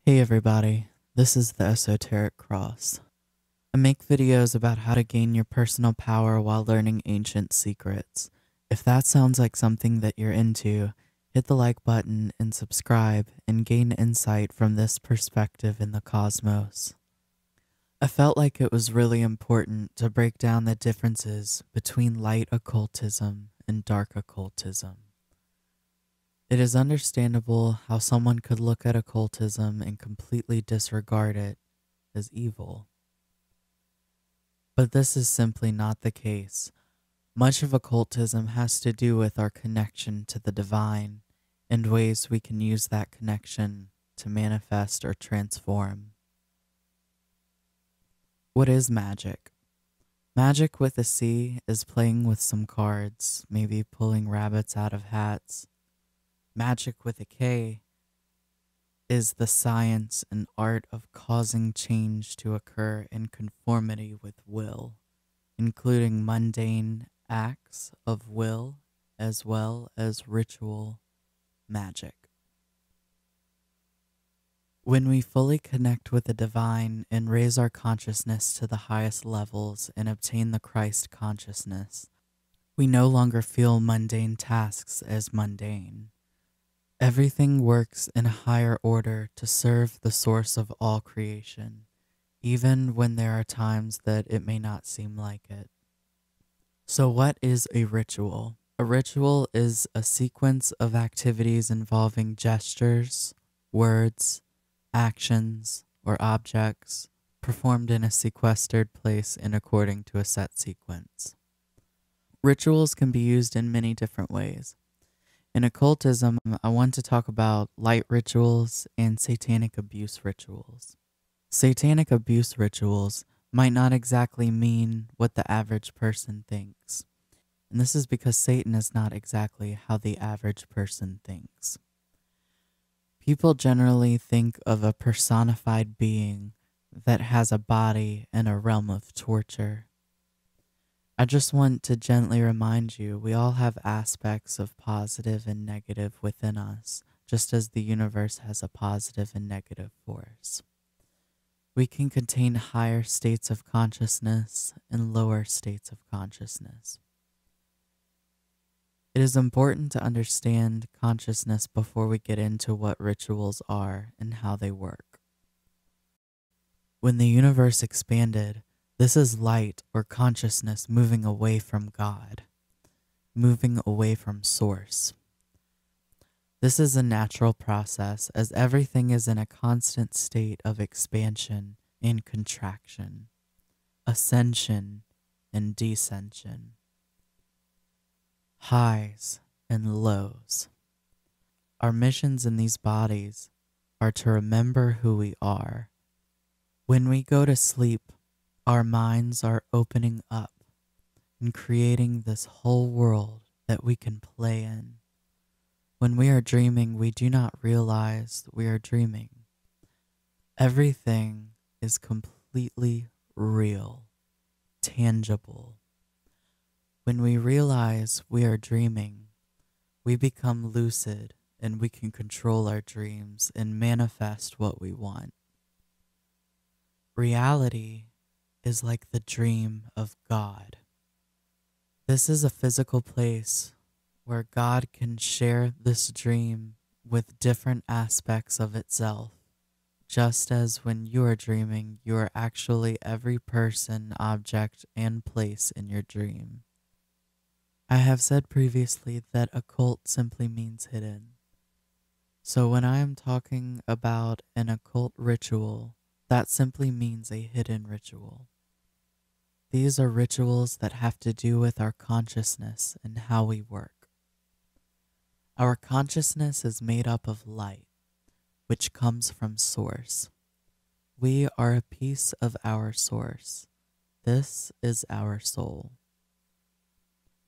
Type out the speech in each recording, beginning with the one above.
Hey everybody, this is the Esoteric Cross. I make videos about how to gain your personal power while learning ancient secrets. If that sounds like something that you're into, hit the like button and subscribe and gain insight from this perspective in the cosmos. I felt like it was really important to break down the differences between light occultism and dark occultism. It is understandable how someone could look at occultism and completely disregard it as evil. But this is simply not the case. Much of occultism has to do with our connection to the divine and ways we can use that connection to manifest or transform. What is magic? Magic with a C is playing with some cards, maybe pulling rabbits out of hats. Magic with a K is the science and art of causing change to occur in conformity with will, including mundane acts of will as well as ritual magic. When we fully connect with the divine and raise our consciousness to the highest levels and obtain the Christ consciousness, we no longer feel mundane tasks as mundane. Everything works in a higher order to serve the source of all creation, even when there are times that it may not seem like it. So what is a ritual? A ritual is a sequence of activities involving gestures, words, actions, or objects performed in a sequestered place and according to a set sequence. Rituals can be used in many different ways. In occultism, I want to talk about light rituals and satanic abuse rituals. Satanic abuse rituals might not exactly mean what the average person thinks. And this is because Satan is not exactly how the average person thinks. People generally think of a personified being that has a body and a realm of torture. I just want to gently remind you, we all have aspects of positive and negative within us, just as the universe has a positive and negative force. We can contain higher states of consciousness and lower states of consciousness. It is important to understand consciousness before we get into what rituals are and how they work. When the universe expanded, this is light or consciousness moving away from God, moving away from source. This is a natural process as everything is in a constant state of expansion and contraction, ascension and descension, highs and lows. Our missions in these bodies are to remember who we are. When we go to sleep, our minds are opening up and creating this whole world that we can play in. When we are dreaming, we do not realize we are dreaming. Everything is completely real, tangible. When we realize we are dreaming, we become lucid and we can control our dreams and manifest what we want. Reality is like the dream of God. This is a physical place where God can share this dream with different aspects of itself, just as when you are dreaming, you are actually every person, object, and place in your dream. I have said previously that occult simply means hidden. So when I am talking about an occult ritual, that simply means a hidden ritual. These are rituals that have to do with our consciousness and how we work. Our consciousness is made up of light, which comes from source. We are a piece of our source. This is our soul.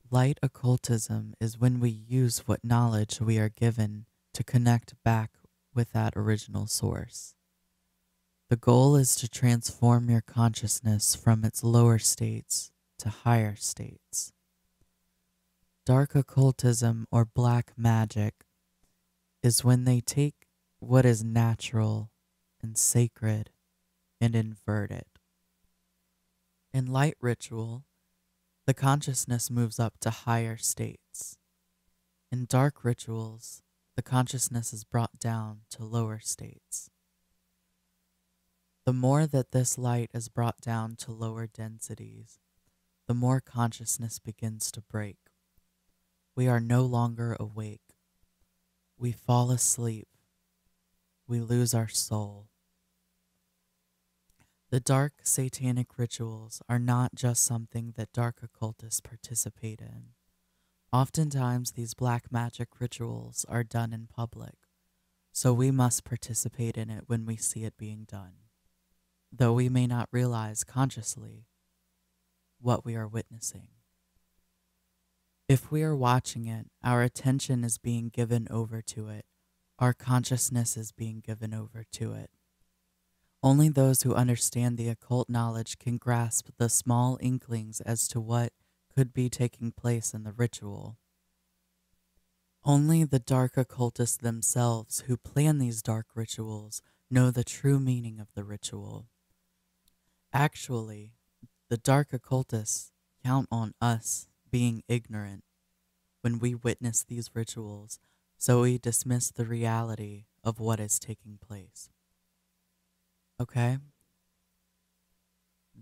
Light occultism is when we use what knowledge we are given to connect back with that original source. The goal is to transform your consciousness from its lower states to higher states. Dark occultism or black magic is when they take what is natural and sacred and invert it. In light ritual, the consciousness moves up to higher states. In dark rituals, the consciousness is brought down to lower states. The more that this light is brought down to lower densities, the more consciousness begins to break. We are no longer awake. We fall asleep. We lose our soul. The dark satanic rituals are not just something that dark occultists participate in. Oftentimes, these black magic rituals are done in public, so we must participate in it when we see it being done, though we may not realize consciously what we are witnessing. If we are watching it, our attention is being given over to it. Our consciousness is being given over to it. Only those who understand the occult knowledge can grasp the small inklings as to what could be taking place in the ritual. Only the dark occultists themselves who plan these dark rituals know the true meaning of the ritual. Actually, the dark occultists count on us being ignorant when we witness these rituals, so we dismiss the reality of what is taking place. Okay?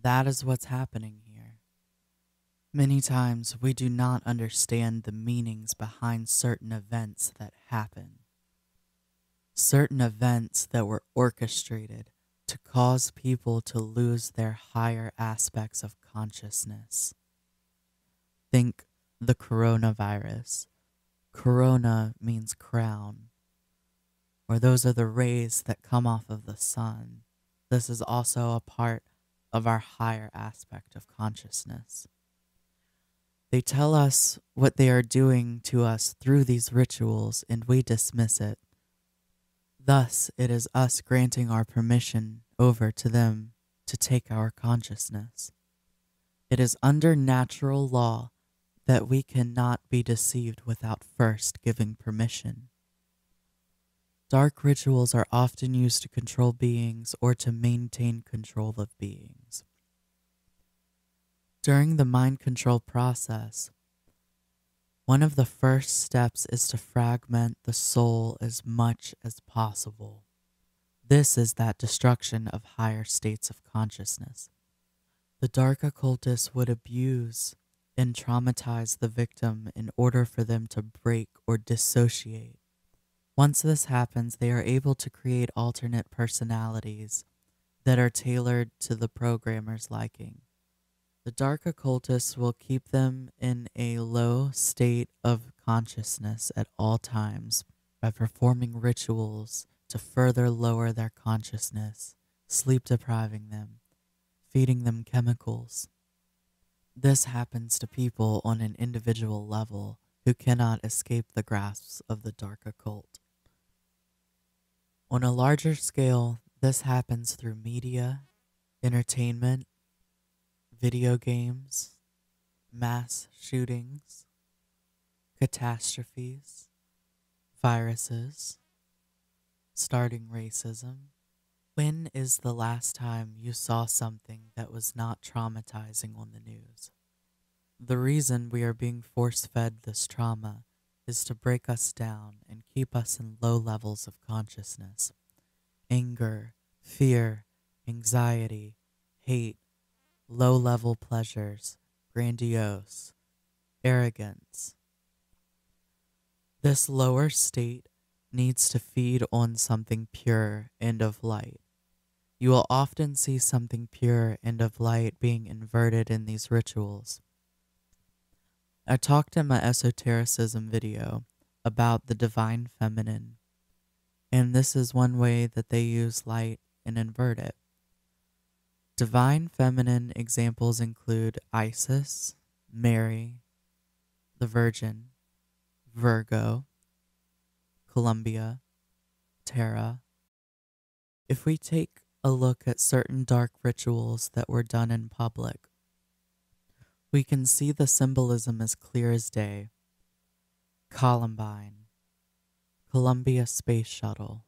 That is what's happening here. Many times we do not understand the meanings behind certain events that happen. Certain events that were orchestrated to cause people to lose their higher aspects of consciousness. Think the coronavirus. Corona means crown, or those are the rays that come off of the sun. This is also a part of our higher aspect of consciousness. They tell us what they are doing to us through these rituals, and we dismiss it. Thus, it is us granting our permission over to them to take our consciousness. It is under natural law that we cannot be deceived without first giving permission. Dark rituals are often used to control beings or to maintain control of beings. During the mind control process, one of the first steps is to fragment the soul as much as possible. This is that destruction of higher states of consciousness. The dark occultists would abuse and traumatize the victim in order for them to break or dissociate. Once this happens, they are able to create alternate personalities that are tailored to the programmer's liking. The dark occultists will keep them in a low state of consciousness at all times by performing rituals to further lower their consciousness, sleep depriving them, feeding them chemicals. This happens to people on an individual level who cannot escape the grasps of the dark occult. On a larger scale, this happens through media, entertainment, video games, mass shootings, catastrophes, viruses, starting racism. When is the last time you saw something that was not traumatizing on the news? The reason we are being force-fed this trauma is to break us down and keep us in low levels of consciousness. Anger, fear, anxiety, hate, low-level pleasures, grandiose, arrogance. This lower state needs to feed on something pure and of light. You will often see something pure and of light being inverted in these rituals. I talked in my esotericism video about the divine feminine, and this is one way that they use light and invert it. Divine feminine examples include Isis, Mary, the Virgin, Virgo, Columbia, Terra. If we take a look at certain dark rituals that were done in public, we can see the symbolism as clear as day. Columbine, Columbia Space Shuttle,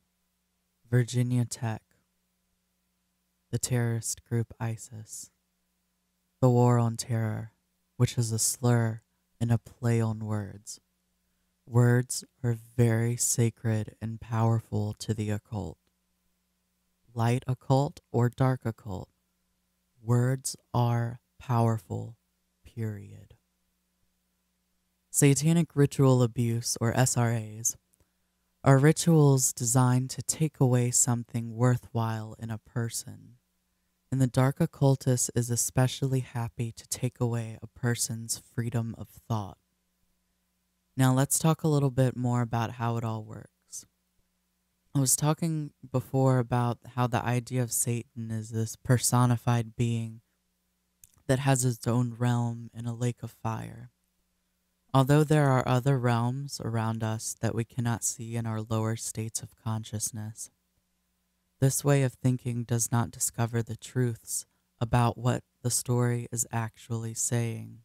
Virginia Tech, the terrorist group ISIS, the War on Terror, which is a slur and a play on words. Words are very sacred and powerful to the occult. Light occult or dark occult, words are powerful, period. Satanic ritual abuse, or SRAs, are rituals designed to take away something worthwhile in a person, and the dark occultist is especially happy to take away a person's freedom of thought. Now let's talk a little bit more about how it all works. I was talking before about how the idea of Satan is this personified being that has its own realm in a lake of fire. Although there are other realms around us that we cannot see in our lower states of consciousness, this way of thinking does not discover the truths about what the story is actually saying.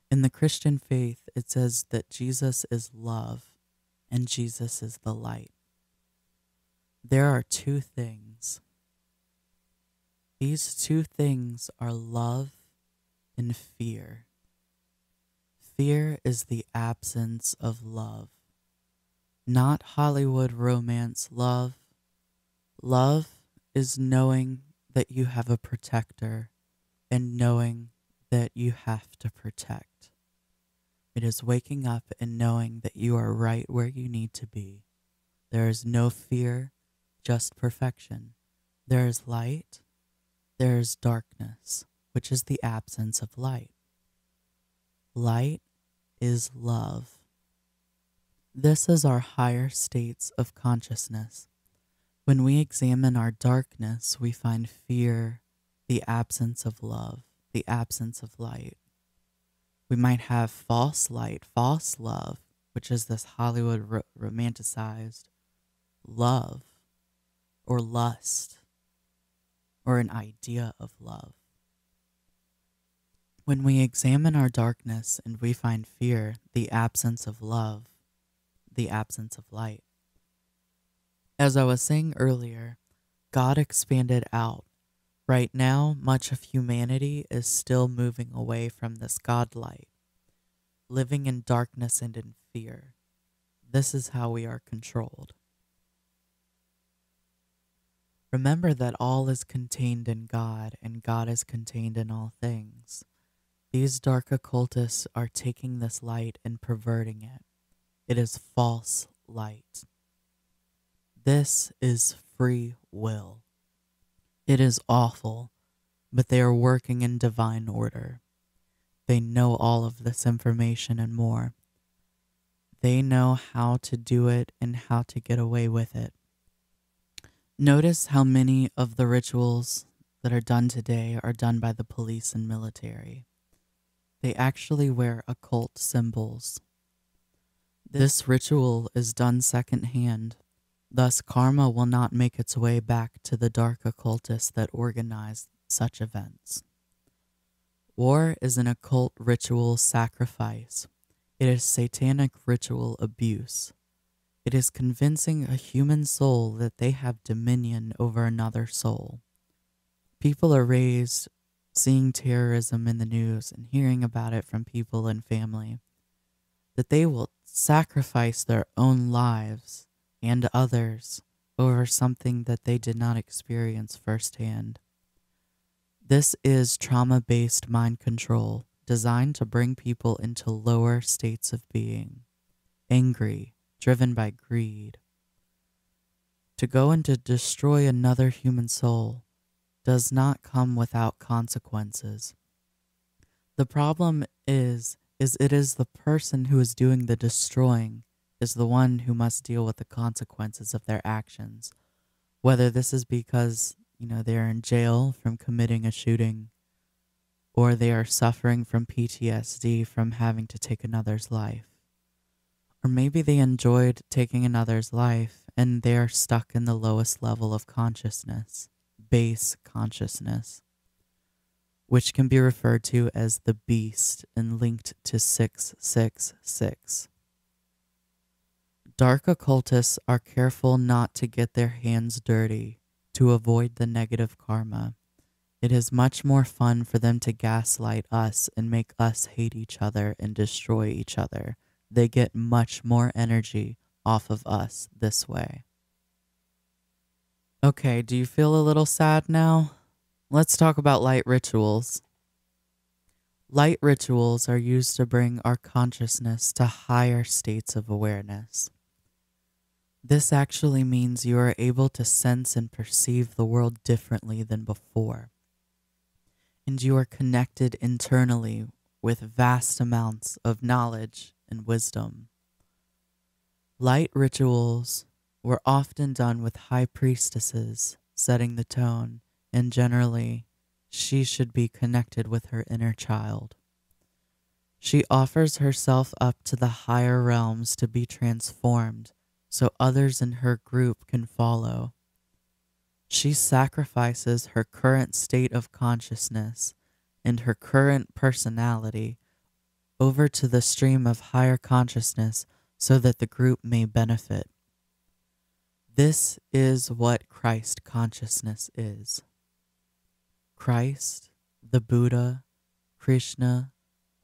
In the Christian faith, it says that Jesus is love and Jesus is the light. There are two things. These two things are love and fear. Fear is the absence of love, not Hollywood romance love. Love is knowing that you have a protector and knowing that you have to protect. It is waking up and knowing that you are right where you need to be. There is no fear, just perfection. There is light, there is darkness, which is the absence of light. Light is love. This is our higher states of consciousness. When we examine our darkness, we find fear, the absence of love, the absence of light. We might have false light, false love, which is this Hollywood romanticized love or lust or an idea of love. When we examine our darkness and we find fear, the absence of love, the absence of light. As I was saying earlier, God expanded out. Right now, much of humanity is still moving away from this God light, living in darkness and in fear. This is how we are controlled. Remember that all is contained in God, and God is contained in all things. These dark occultists are taking this light and perverting it. It is false light. This is free will. It is awful, but they are working in divine order. They know all of this information and more. They know how to do it and how to get away with it. Notice how many of the rituals that are done today are done by the police and military. They actually wear occult symbols. This ritual is done secondhand. Thus, karma will not make its way back to the dark occultists that organized such events. War is an occult ritual sacrifice. It is satanic ritual abuse. It is convincing a human soul that they have dominion over another soul. People are raised seeing terrorism in the news and hearing about it from people and family, that they will sacrifice their own lives and others over something that they did not experience firsthand. This is trauma-based mind control designed to bring people into lower states of being, angry, driven by greed. To go and to destroy another human soul does not come without consequences. The problem is it is the person who is doing the destroying is the one who must deal with the consequences of their actions, whether this is because, they're in jail from committing a shooting, or they are suffering from PTSD from having to take another's life. Or maybe they enjoyed taking another's life and they are stuck in the lowest level of consciousness, base consciousness, which can be referred to as the beast and linked to 666. Dark occultists are careful not to get their hands dirty, to avoid the negative karma. It is much more fun for them to gaslight us and make us hate each other and destroy each other. They get much more energy off of us this way. Okay, do you feel a little sad now? Let's talk about light rituals. Light rituals are used to bring our consciousness to higher states of awareness. This actually means you are able to sense and perceive the world differently than before. And you are connected internally with vast amounts of knowledge and wisdom. Light rituals were often done with high priestesses, setting the tone, and generally, she should be connected with her inner child. She offers herself up to the higher realms to be transformed so others in her group can follow. She sacrifices her current state of consciousness and her current personality over to the stream of higher consciousness so that the group may benefit. This is what Christ consciousness is. Christ, the Buddha, Krishna,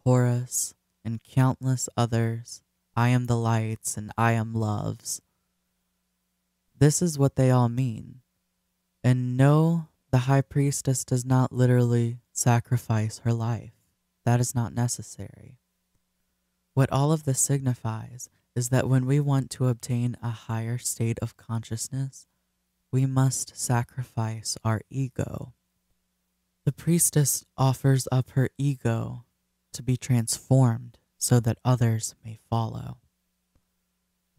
Horus, and countless others, I am the lights and I am loves. This is what they all mean. And no, the high priestess does not literally sacrifice her life. That is not necessary. What all of this signifies is that when we want to obtain a higher state of consciousness, we must sacrifice our ego. The priestess offers up her ego to be transformed so that others may follow.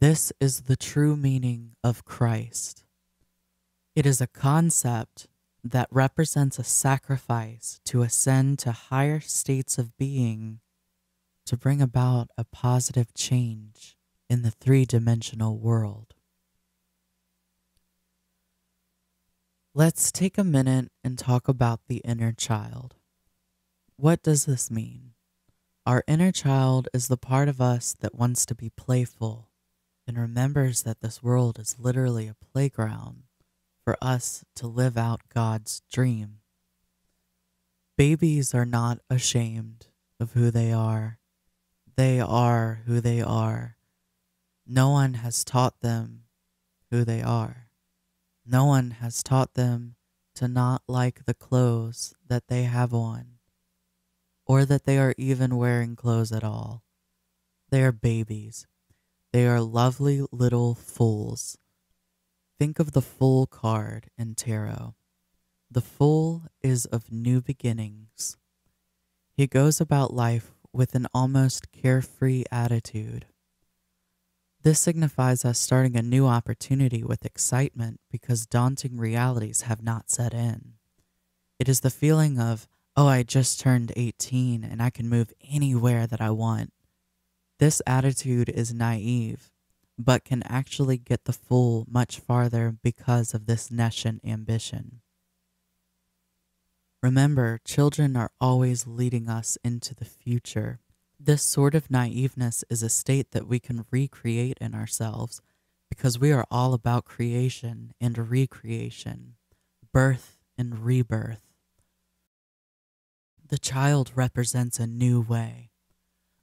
This is the true meaning of Christ. It is a concept that represents a sacrifice to ascend to higher states of being to bring about a positive change in the three-dimensional world. Let's take a minute and talk about the inner child. What does this mean? Our inner child is the part of us that wants to be playful and remembers that this world is literally a playground for us to live out God's dream. Babies are not ashamed of who they are. They are who they are. No one has taught them who they are. No one has taught them to not like the clothes that they have on, or that they are even wearing clothes at all. They are babies. They are lovely little fools. Think of the Fool card in tarot. The Fool is of new beginnings. He goes about life with an almost carefree attitude. This signifies us starting a new opportunity with excitement because daunting realities have not set in. It is the feeling of, oh, I just turned 18 and I can move anywhere that I want. This attitude is naive, but can actually get the fool much farther because of this nescient ambition. Remember, children are always leading us into the future. This sort of naiveness is a state that we can recreate in ourselves because we are all about creation and recreation, birth and rebirth. The child represents a new way.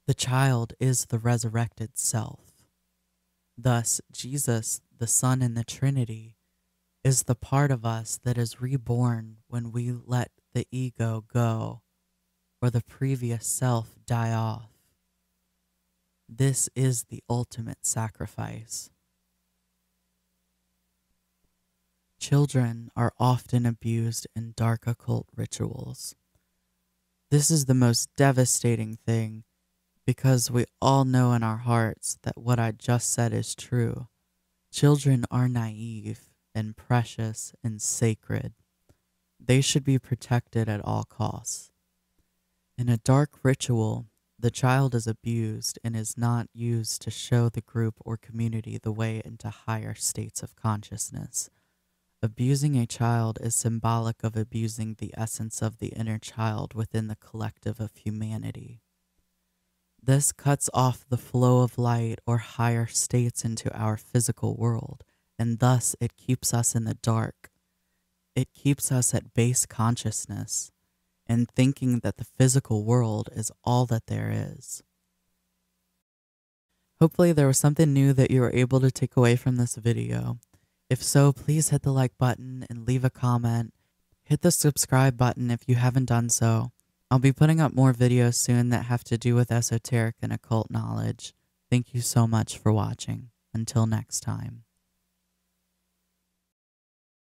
The child is the resurrected self. Thus, Jesus, the Son in the Trinity, is the part of us that is reborn when we let the ego go or the previous self die off. This is the ultimate sacrifice. Children are often abused in dark occult rituals. This is the most devastating thing because we all know in our hearts that what I just said is true. Children are naive and precious and sacred. They should be protected at all costs. In a dark ritual, the child is abused and is not used to show the group or community the way into higher states of consciousness. Abusing a child is symbolic of abusing the essence of the inner child within the collective of humanity. This cuts off the flow of light or higher states into our physical world, and thus it keeps us in the dark. It keeps us at base consciousness and thinking that the physical world is all that there is. Hopefully there was something new that you were able to take away from this video. If so, please hit the like button and leave a comment. Hit the subscribe button if you haven't done so. I'll be putting up more videos soon that have to do with esoteric and occult knowledge. Thank you so much for watching. Until next time.